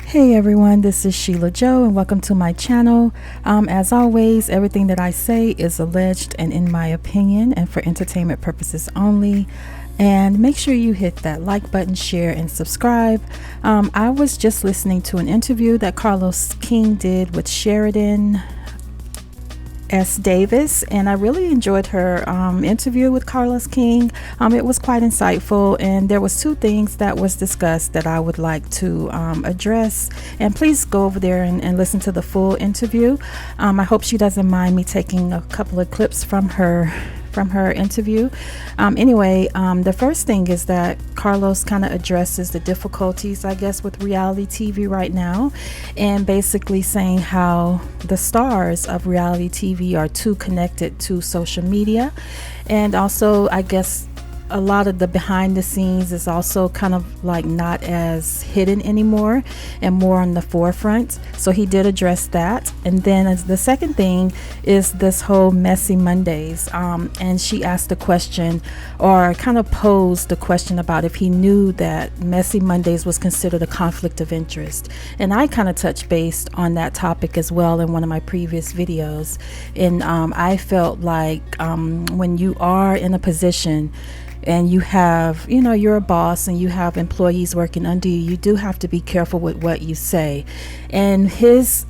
Hey everyone, this is Sheila Joe, and welcome to my channel. As always, everything that I say is alleged and in my opinion and for entertainment purposes only. And make sure you hit that like button, share, and subscribe. I was just listening to an interview that Carlos King did with Sheridan S. Davis, and I really enjoyed her interview with Carlos King. It was quite insightful, and there was two things that was discussed that I would like to address. And please go over there and listen to the full interview. I hope she doesn't mind me taking a couple of clips from her interview. The first thing is that Carlos kind of addresses the difficulties, I guess, with reality TV right now, and basically saying how the stars of reality TV are too connected to social media. And also, I guess, a lot of the behind the scenes is also kind of like not as hidden anymore and more on the forefront. So he did address that. And then the second thing is this whole Messy Mondays. And she asked the question, or kind of posed the question, about if he knew that Messy Mondays was considered a conflict of interest. And I kind of touched base on that topic as well in one of my previous videos. And I felt like when you are in a position and you have, you're a boss and you have employees working under you, you do have to be careful with what you say. And his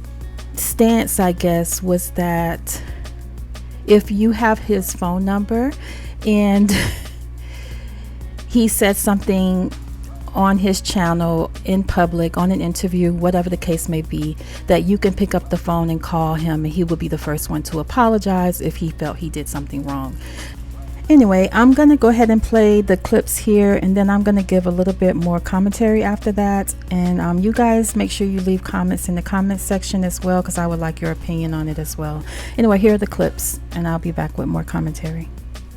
stance, I guess, was that if you have his phone number and he said something on his channel in public, on an interview, whatever the case may be, that you can pick up the phone and call him, and he will be the first one to apologize if he felt he did something wrong. Anyway, I'm going to go ahead and play the clips here, and then I'm going to give a little bit more commentary after that. And you guys make sure you leave comments in the comment section as well, because I would like your opinion on it as well. Anyway, here are the clips, and I'll be back with more commentary.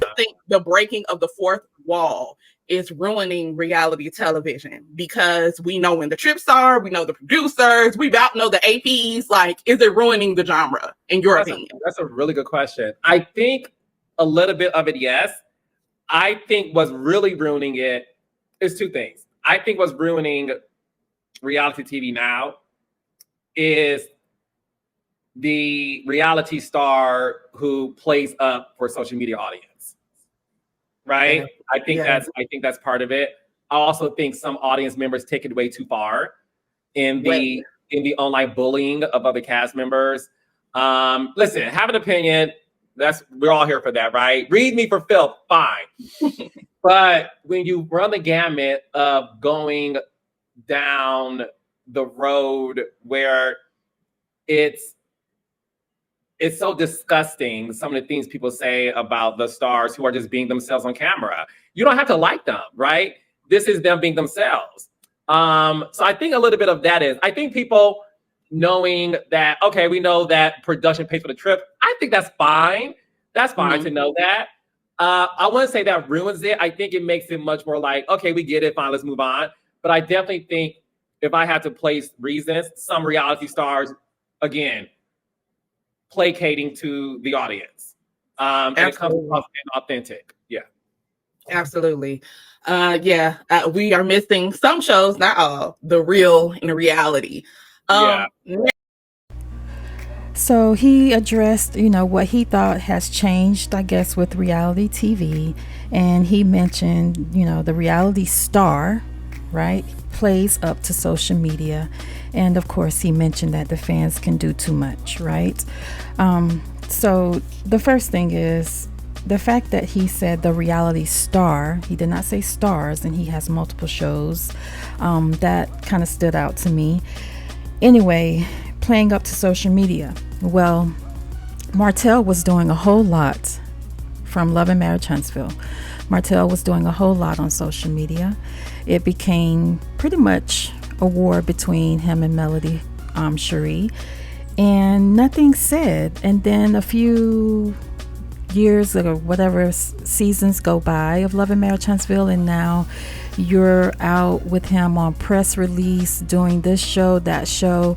I think the breaking of the fourth wall is ruining reality television, because we know when the trips are, we know the producers, we about know the APs. Like, is it ruining the genre, in your opinion? That's a really good question. I think a little bit of it, yes. I think what's really ruining it is two things. I think what's ruining reality TV now is the reality star who plays up for social media audience, right? I think that's part of it. I also think some audience members take it way too far in the online bullying of other cast members. Listen, have an opinion. We're all here for that, right? Read me for filth, fine. But when you run the gamut of going down the road where it's so disgusting, some of the things people say about the stars who are just being themselves on camera. You don't have to like them, right? This is them being themselves. So I think a little bit of that is, I think people knowing that, okay, we know that production pays for the trip. I think that's fine. That's fine to know that. I wouldn't say that ruins it. I think it makes it much more like, okay, we get it, fine, let's move on. But I definitely think if I had to place reasons, some reality stars, again, placating to the audience. And it comes across authentic. Yeah. Absolutely. We are missing some shows, not all, the real and the reality. So he addressed, what he thought has changed, I guess, with reality TV. And he mentioned, the reality star, right, plays up to social media. And of course, he mentioned that the fans can do too much, right? So the first thing is the fact that he said the reality star, he did not say stars, and he has multiple shows. That kind of stood out to me. Anyway, playing up to social media. Well, Martell was doing a whole lot from Love and Marriage Huntsville. Martell was doing a whole lot on social media. It became pretty much a war between him and Melody Cherie, and nothing said. And then a few years or whatever seasons go by of Love and Marriage Huntsville, and now you're out with him on press release doing this show, that show.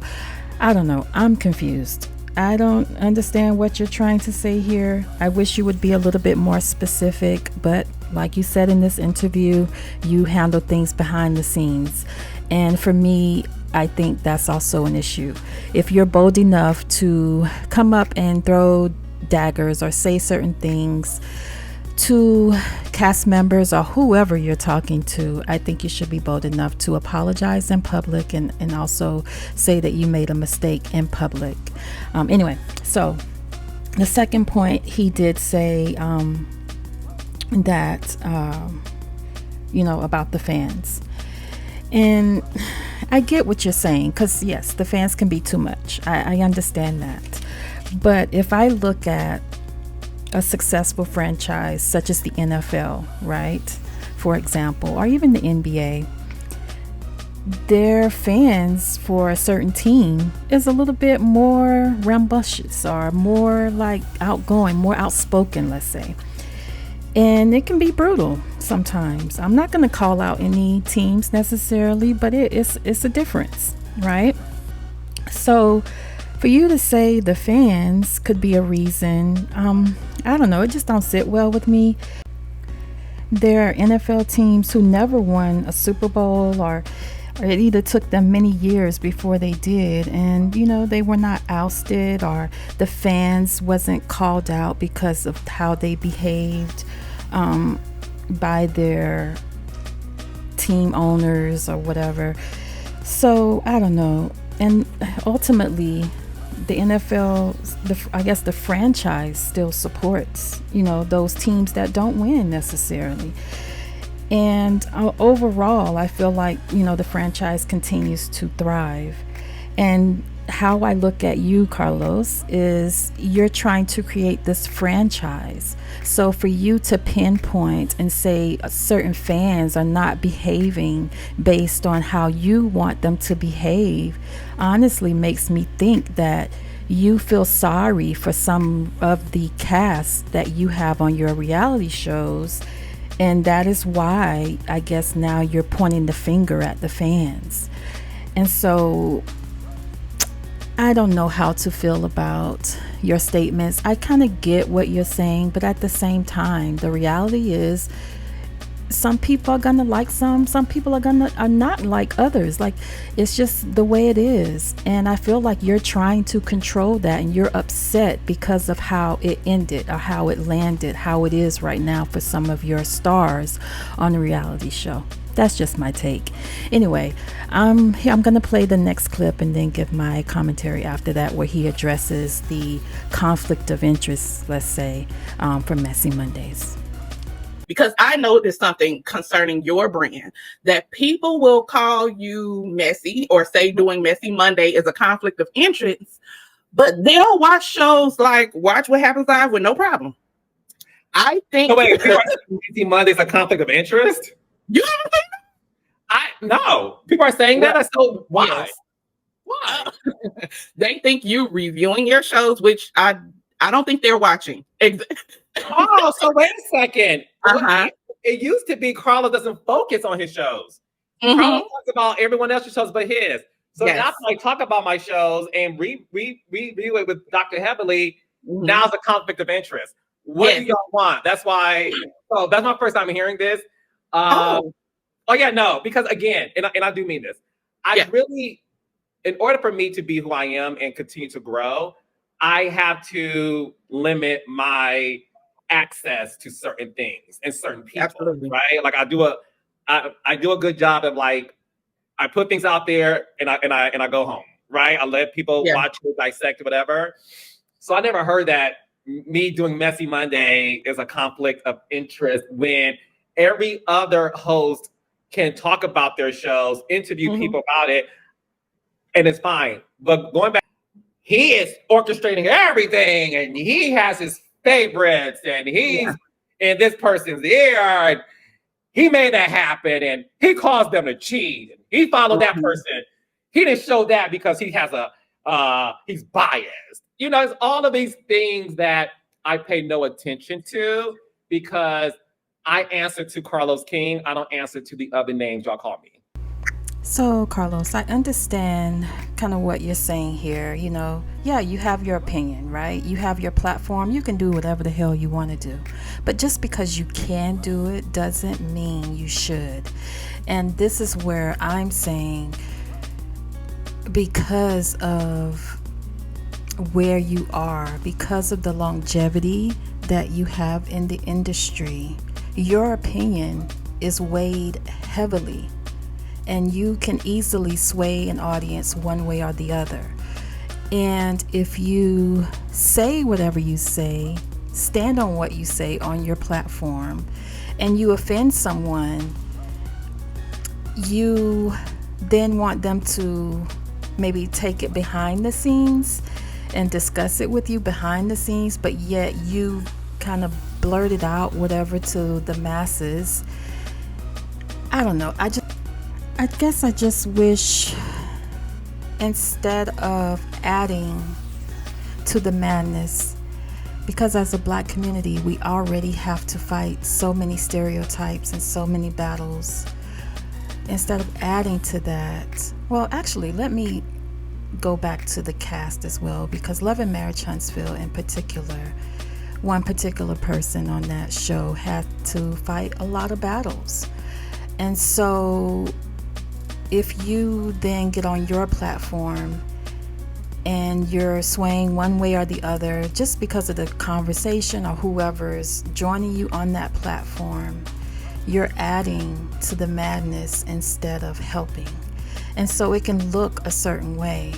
I don't know. I'm confused. I don't understand what you're trying to say here. I wish you would be a little bit more specific, but like you said in this interview, you handle things behind the scenes. And for me, I think that's also an issue. If you're bold enough to come up and throw daggers or say certain things to cast members or whoever you're talking to, I think you should be bold enough to apologize in public and also say that you made a mistake in public. Anyway, so the second point, he did say that, about the fans. And I get what you're saying, because yes, the fans can be too much. I understand that. But if I look at a successful franchise such as the NFL, right, for example, or even the NBA, their fans for a certain team is a little bit more rambunctious or more like outgoing, more outspoken, let's say. And it can be brutal sometimes. I'm not going to call out any teams necessarily, but it's a difference, right? So for you to say the fans could be a reason, I don't know, it just don't sit well with me. There are NFL teams who never won a Super Bowl, or it either took them many years before they did, and they were not ousted, or the fans wasn't called out because of how they behaved by their team owners or whatever. So I don't know. And ultimately the NFL, I guess the franchise still supports those teams that don't win necessarily. And overall, I feel like, the franchise continues to thrive. And how I look at you, Carlos, is you're trying to create this franchise. So for you to pinpoint and say certain fans are not behaving based on how you want them to behave, honestly makes me think that you feel sorry for some of the cast that you have on your reality shows. And that is why I guess now you're pointing the finger at the fans. And so I don't know how to feel about your statements. I kind of get what you're saying, but at the same time, the reality is some people are gonna like some people are not like others. Like, it's just the way it is. And I feel like you're trying to control that, and you're upset because of how it ended or how it landed, how it is right now for some of your stars on the reality show. That's just my take. Anyway, I'm going to play the next clip and then give my commentary after that, where he addresses the conflict of interest, let's say, for Messy Mondays. Because I noticed something concerning your brand, that people will call you messy or say doing Messy Monday is a conflict of interest, but they'll watch shows like Watch What Happens Live with no problem. I think. So wait, Messy Monday is a conflict of interest? You haven't seen no. People are saying that. So why? Yes. Why? They think you reviewing your shows, which I don't think they're watching. Oh, so wait a second. Uh-huh. It used to be Carlos doesn't focus on his shows. Mm-hmm. Carlos talks about everyone else's shows but his. So Yes. now I talk about my shows and review it with Dr. Heavily. Mhm. Now it's a conflict of interest. What Yes. do y'all want? That's why. So that's my first time hearing this. Oh yeah, no, because again, and I do mean this. I really, in order for me to be who I am and continue to grow, I have to limit my access to certain things and certain people. Absolutely. Right? Like I do a good job of, like, I put things out there and I go home. Right? I let people watch it, dissect it, whatever. So I never heard that me doing Messy Monday is a conflict of interest when every other host can talk about their shows, interview people about it, and it's fine. But going back, he is orchestrating everything, and he has his favorites, and he's in this person's ear, and he made that happen, and he caused them to cheat. And he followed that person. He didn't show that because he has he's biased. It's all of these things that I pay no attention to because I answer to Carlos King. I don't answer to the other names y'all call me. So, Carlos, I understand kind of what you're saying here. Yeah, you have your opinion, right? You have your platform. You can do whatever the hell you want to do. But just because you can do it doesn't mean you should. And this is where I'm saying because of where you are, because of the longevity that you have in the industry, your opinion is weighed heavily, and you can easily sway an audience one way or the other. And if you say whatever you say, stand on what you say on your platform, and you offend someone, you then want them to maybe take it behind the scenes and discuss it with you behind the scenes, but yet you kind of blurted out whatever to the masses. I don't know. I guess I just wish, instead of adding to the madness, because as a Black community, we already have to fight so many stereotypes and so many battles. Instead of adding to that, well, actually, let me go back to the cast as well, because Love and Marriage Huntsville in particular, one particular person on that show had to fight a lot of battles. And so if you then get on your platform and you're swaying one way or the other just because of the conversation or whoever is joining you on that platform, you're adding to the madness instead of helping. And so it can look a certain way.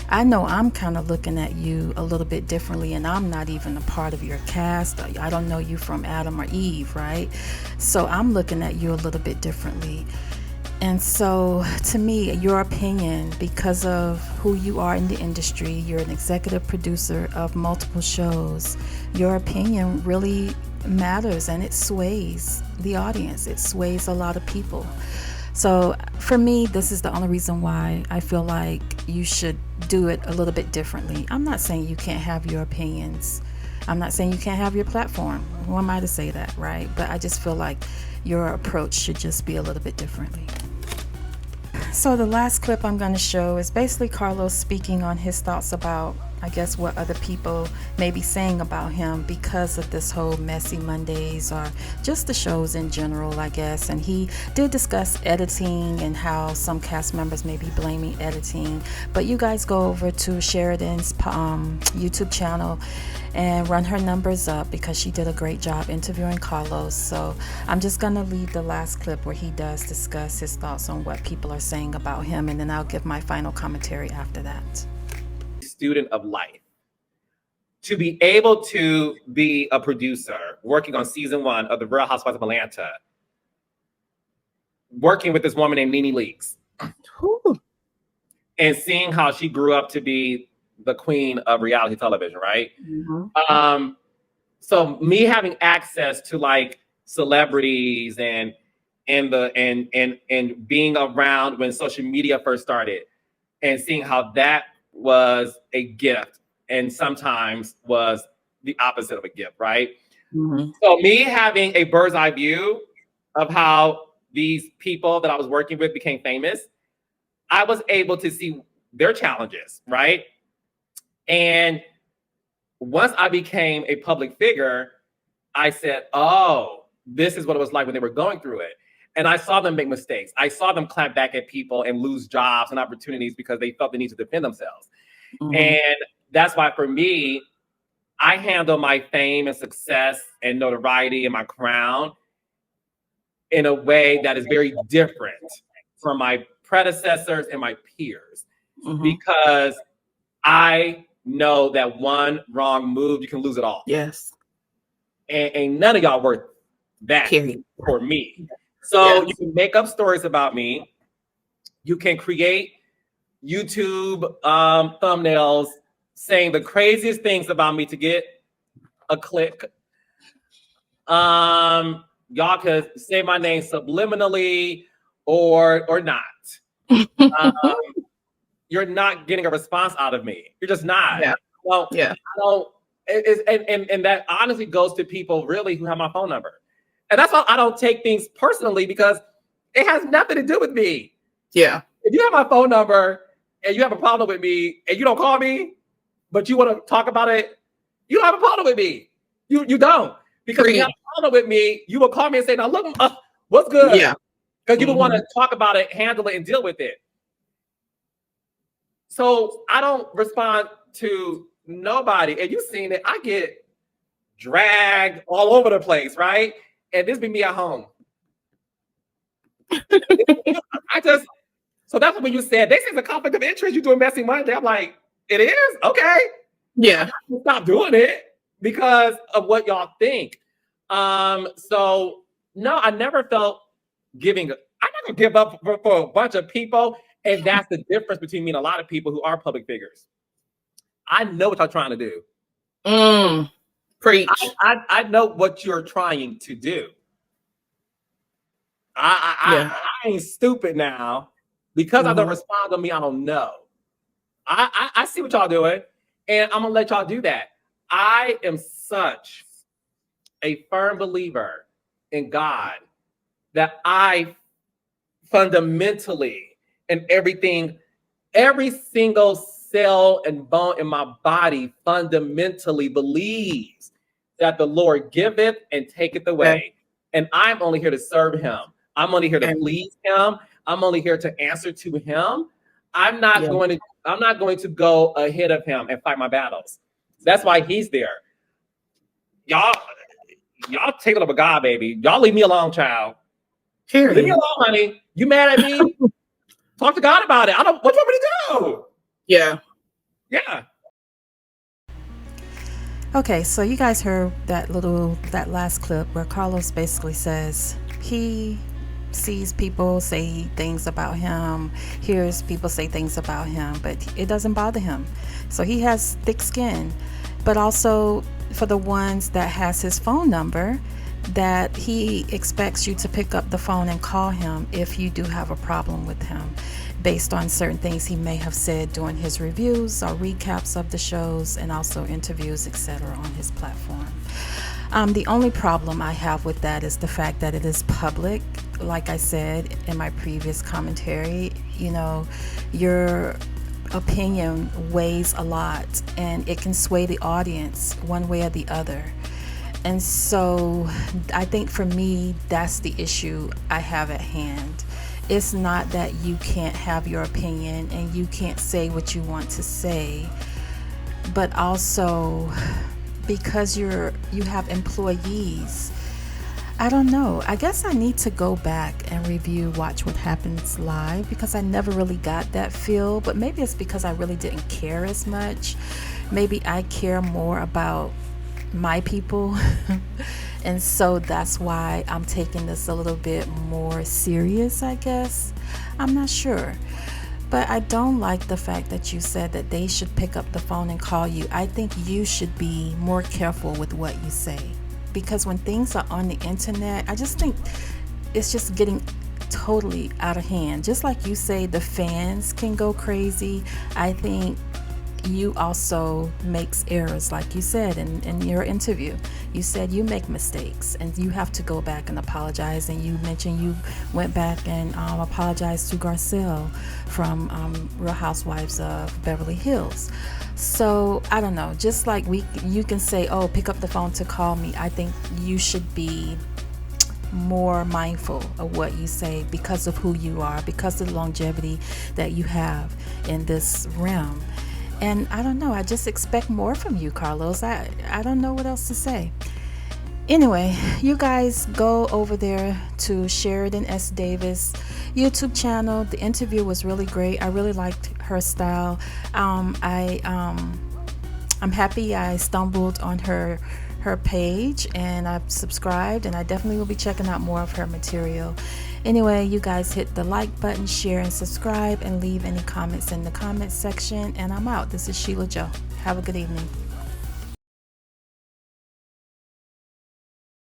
I know I'm kind of looking at you a little bit differently, and I'm not even a part of your cast. I don't know you from Adam or Eve, right? So I'm looking at you a little bit differently. And so to me, your opinion, because of who you are in the industry, you're an executive producer of multiple shows, your opinion really matters, and it sways the audience. It sways a lot of people. So for me, this is the only reason why I feel like you should do it a little bit differently. I'm not saying you can't have your opinions. I'm not saying you can't have your platform. Who am I to say that, right? But I just feel like your approach should just be a little bit differently. So the last clip I'm going to show is basically Carlos speaking on his thoughts about, I guess, what other people may be saying about him because of this whole Messy Mondays or just the shows in general, I guess. And he did discuss editing and how some cast members may be blaming editing. But you guys go over to Sheridan's YouTube channel and run her numbers up, because she did a great job interviewing Carlos. So I'm just going to leave the last clip where he does discuss his thoughts on what people are saying about him, and then I'll give my final commentary after that. Student of life. To be able to be a producer, working on season 1 of The Real Housewives of Atlanta, working with this woman named Nene Leakes, and seeing how she grew up to be the queen of reality television, right? Mm-hmm. So me having access to like celebrities and being around when social media first started, and seeing how that was a gift and sometimes was the opposite of a gift, right? Mm-hmm. So me having a bird's eye view of how these people that I was working with became famous, I was able to see their challenges, right? And once I became a public figure, I said, oh, this is what it was like when they were going through it. And I saw them make mistakes. I saw them clap back at people and lose jobs and opportunities because they felt the need to defend themselves. Mm-hmm. And that's why, for me, I handle my fame and success and notoriety and my crown in a way that is very different from my predecessors and my peers. Mm-hmm. Because I know that one wrong move, you can lose it all. Yes. And none of y'all worth that. Period. For me. So yes. You can make up stories about me. You can create YouTube thumbnails saying the craziest things about me to get a click. Y'all could say my name subliminally or not. You're not getting a response out of me. You're just not. Yeah. Well, yeah. I don't. And that honestly goes to people really who have my phone number. And that's why I don't take things personally, because it has nothing to do with me. Yeah. If you have my phone number and you have a problem with me and you don't call me, but you want to talk about it, you don't have a problem with me. You don't. Because if you have a problem with me, you will call me and say, now look, what's good? Yeah. Because you would want to talk about it, handle it, and deal with it. So I don't respond to nobody. And you've seen it. I get dragged all over the place, right? And this be me at home. So that's when you said, this is a conflict of interest. You doing Messy Monday. I'm like, it is? Okay. Yeah. Stop doing it because of what y'all think. So no, I never felt giving. I'm not gonna give up for a bunch of people. And that's the difference between me and a lot of people who are public figures. I know what y'all trying to do. Preach. I know what you're trying to do. I ain't stupid now because I don't respond to me. I don't know. I see what y'all doing, and I'm gonna let y'all do that. I am such a firm believer in God that I fundamentally and everything, every single cell and bone in my body fundamentally believes that the Lord giveth and taketh away. And I'm only here to serve him. I'm only here to please him. I'm only here to answer to him. I'm not going to go ahead of him and fight my battles. That's why he's there. Y'all take it up with God, baby. Y'all leave me alone, child. Leave me alone, honey. You mad at me? Talk to God about it. I don't. What do you want me to do? Yeah. Okay, so you guys heard that last clip where Carlos basically says he sees people say things about him, hears people say things about him, but it doesn't bother him. So he has thick skin. But also for the ones that has his phone number, that he expects you to pick up the phone and call him if you do have a problem with him, based on certain things he may have said during his reviews or recaps of the shows and also interviews, etc. on his platform. The only problem I have with that is the fact that it is public. Like I said in my previous commentary, your opinion weighs a lot and it can sway the audience one way or the other. And so I think for me, that's the issue I have at hand. It's not that you can't have your opinion and you can't say what you want to say, but also because you have employees. I don't know. I guess I need to go back and review Watch What Happens Live because I never really got that feel, but maybe it's because I really didn't care as much. Maybe I care more about my people and so that's why I'm taking this a little bit more serious, I guess. I'm not sure. But I don't like the fact that you said that they should pick up the phone and call you. I think you should be more careful with what you say, because when things are on the internet, I just think it's just getting totally out of hand. Just like you say, the fans can go crazy. I think you also makes errors, like you said in your interview. You said you make mistakes and you have to go back and apologize, and you mentioned you went back and apologized to Garcelle from Real Housewives of Beverly Hills. So I don't know, just like you can say, oh, pick up the phone to call me. I think you should be more mindful of what you say because of who you are, because of the longevity that you have in this realm. And I don't know, I just expect more from you, Carlos. I don't know what else to say. Anyway, you guys go over there to Sheridan S. Davis YouTube channel. The interview was really great. I really liked her style. I'm happy I stumbled on her page and I've subscribed, and I definitely will be checking out more of her material. Anyway, you guys hit the like button, share, and subscribe, and leave any comments in the comments section. And I'm out. This is Sheila Joe. Have a good evening.